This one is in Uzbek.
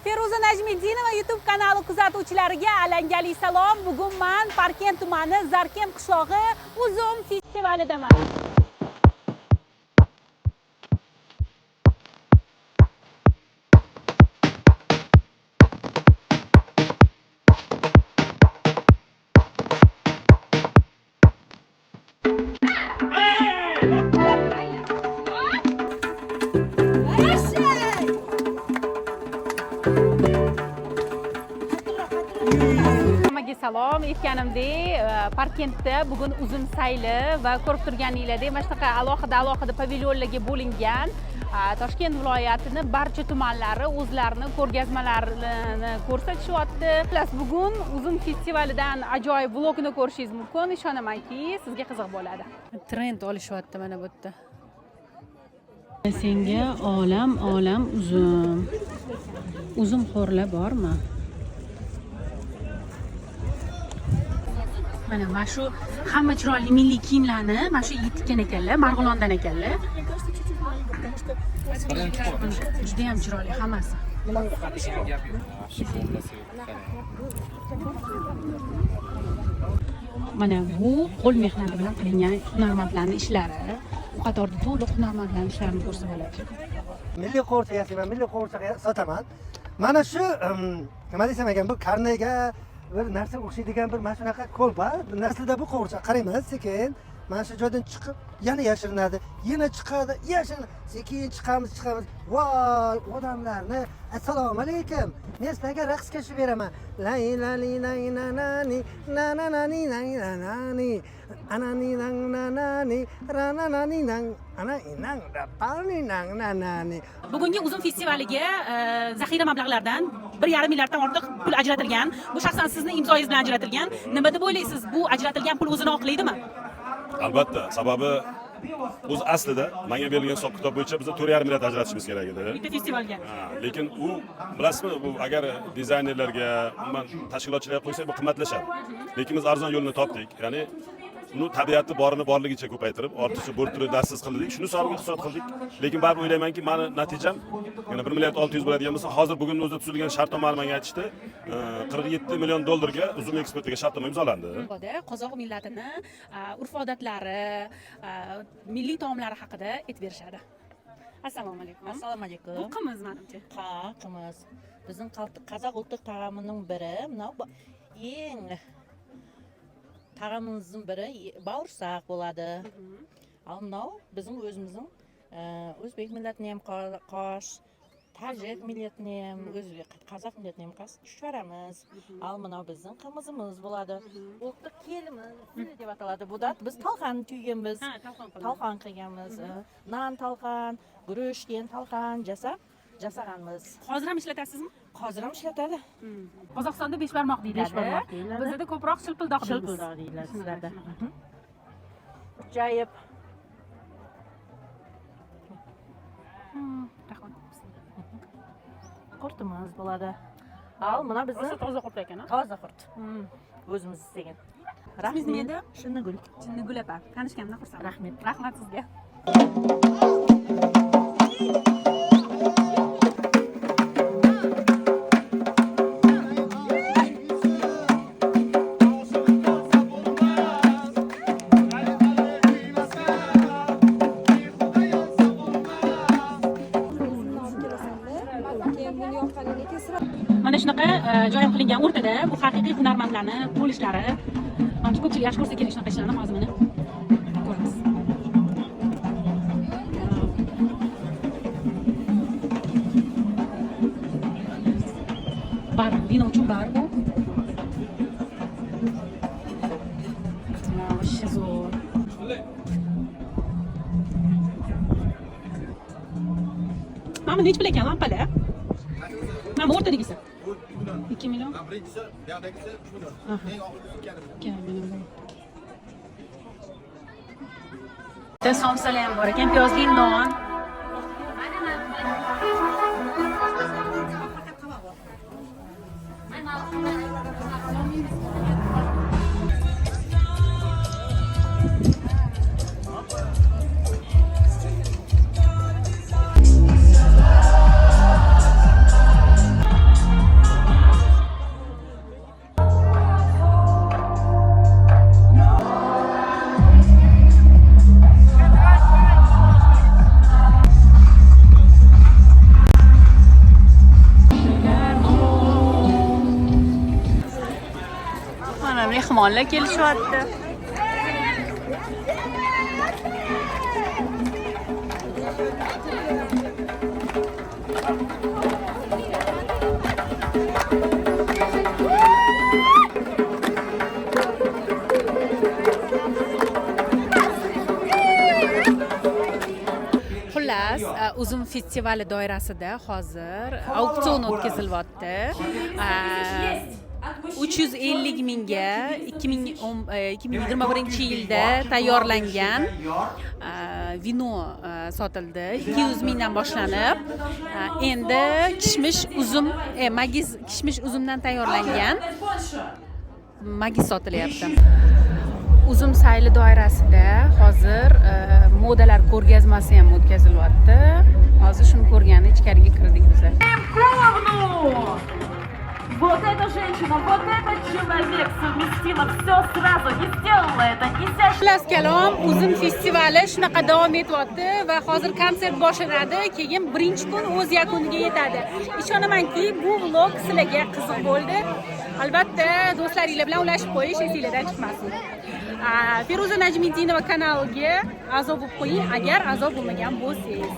Feruza Najmiddinova YouTube kanali kuzatuvchilariga alangali salom. Bugun men Parkent tumani Zarkem qishlog'i Uzum festivalidaman. Salom, aytganimdek, Parkentda bugun uzum sayli va ko'rib turganinglardek mana shunaqa alohida pavilyonlarga bo'lingan Toshkent viloyatining barcha tumanlari o'zlarini ko'rgazmalarini ko'rsatishyapti. Bugun uzum festivalidan ajoyib vlogni ko'rishingiz mumkin. Ishonamanki, sizga qiziq bo'ladi. Trend olishyapti mana bu yerda. Senga olam uzum. Uzum xo'rlar bormi? Mana shu hamma chiroyli milliy kiyimlarni mana shu yetgan ekanlar, Marg'ilondan ekanlar. Juda ham chiroyli hammasi. Mana bu qo'l mehnati bilan qilingan hunarmandlarning ishlari. Bu qatorda to'liq hunarmandlarning ishlarini ko'rsa bo'ladi. Milliy qo'rcha yasayman, milliy qo'rcha sotaman. Mana shu nima desam ekan, bu karnega bir narsa o'xshaydigan bir mana shunaqa kolba. Naslida bu qo'rcha qaraymiz, sekin mana shu joydan chiqib yana yashirinadi, yana chiqadi, yashirinadi. Sekin chiqamiz. Voy, odamlarni assalomu alaykum. Men sizlarga raqsga shu beraman. La ilali la inanani nananani nananani anani nananani rananani nan ana inang da pani nananani. Bugungi uzum festivaliga zaxira mablag'laridan 1,5 milliarddan ortiq pul ajratilgan. Bu shaxsan sizning imzoyingiz bilan ajratilgan. Nima deb o'ylaysiz? Bu ajratilgan pul o'zini oqlaydimi? Albatta, sababi o'z aslida menga berilgan hisob kitob bo'yicha biz 4,5 milliard ajratishimiz kerak edi. Bitta festivalga. Lekin u bilasizmi, bu agar dizaynerlarga, umuman tashkilotchilarga qo'ysak bu qimmatlashadi. Lekin biz arzon yo'lini topdik. Ya'ni uni tabiatni borligicha ko'paytirib, ortiqcha bo'rturi darsiz qildik. Shuni hisobiga iqtisod qildik. Lekin baribir o'ylaymanki, meni natijam yana 1 milliard 600 bo'ladigan bo'lsa, hozir bugun o'zida tuzilgan shartnomani menga aytishdi. 47 million dollarga uzum eksportiga shartnoma imzolandi. Qozoq millatini urf-odatlari, milliy taomlari haqida aytib berishadi. Assalomu alaykum. Assalomu alaykum. Bu qimiz menimcha. Ha, qimiz. Bizning qozoq ultiq taomining biri, mana eng taomimizning biri bavursak bo'ladi. Mana bizning o'zimizning o'zbek millatini ham qosh, tajik millatini ham, o'zbek qozoq millatini ham tushiramiz. Mana bizning qimizimiz bo'ladi. Ultiq kelimiz deb ataladi. Bu da biz talqon tuyganmiz. Talqon qilganmiz. Nan talqon, guruchdan talqon jasaganmiz. Hozir ham ishlatasizmi? Hozir ham ishlatadi. Qozog'istonda beshbarmoq deyiladi. Bizda ko'proq shilpildoq deymiz. Shilpildoq deyiladi sizlarda. Jayib. Qurtimiz bo'ladi. Mana bizning toza qurt ekan. Toza qurt. O'zimiz istagan. Rahmat edi. Shinnigul. Shinnigul opa. Tanishganimdan xursandman. Rahmat. Rahmat sizga. Mana shunaqa joyim qilingan o'rtada bu haqiqiy hunarmandlarni qo'l ishlari. Menimcha ko'pchilik yaxshi ko'rsa kerak shunaqa ishlarni hozir mana ko'ramiz. Bar, vino uchun bar bu. Вообще zo'r. Mana nech pul ekan lampalar? Mana o'rtadagisi. 2 million. Birinchisi, buyoqdagisi 3 million. Eng oxirgisi 2 million. Somsalar ham bor ekan, piyozli non. mehmonlar kelishyapti. Xullas, Uzum festivali doirasida hozir auksion o'tkazilyapti. 350 mingga 2021-yilda tayyorlangan vino sotildi. 200 mingdan boshlanib, endi kishmish uzumdan tayyorlangan magiz sotilyapti. Uzum sayli doirasida hozir modalar ko'rgazmasi ham o'tkazilyapti. Hozir shuni ko'rgani ichkariga kirdik bizlar. Вот эта женщина, вот этот человек совместила все сразу и сделала это изящно. Xullas kalom, Uzum festivali shunaqa davom etyapti va hozir konsert boshlanadi, keyin birinchi kun o'z yakuniga yetadi. Ishonamanki, bu vlog sizlarga qiziq bo'ldi. Albatta, do'stlaringlar bilan ulashib qo'yish esingizdan chiqmasin. Feruza Najmiddinova kanaliga a'zo bo'lib qo'ying agar a'zo bo'lmagan bo'lsangiz.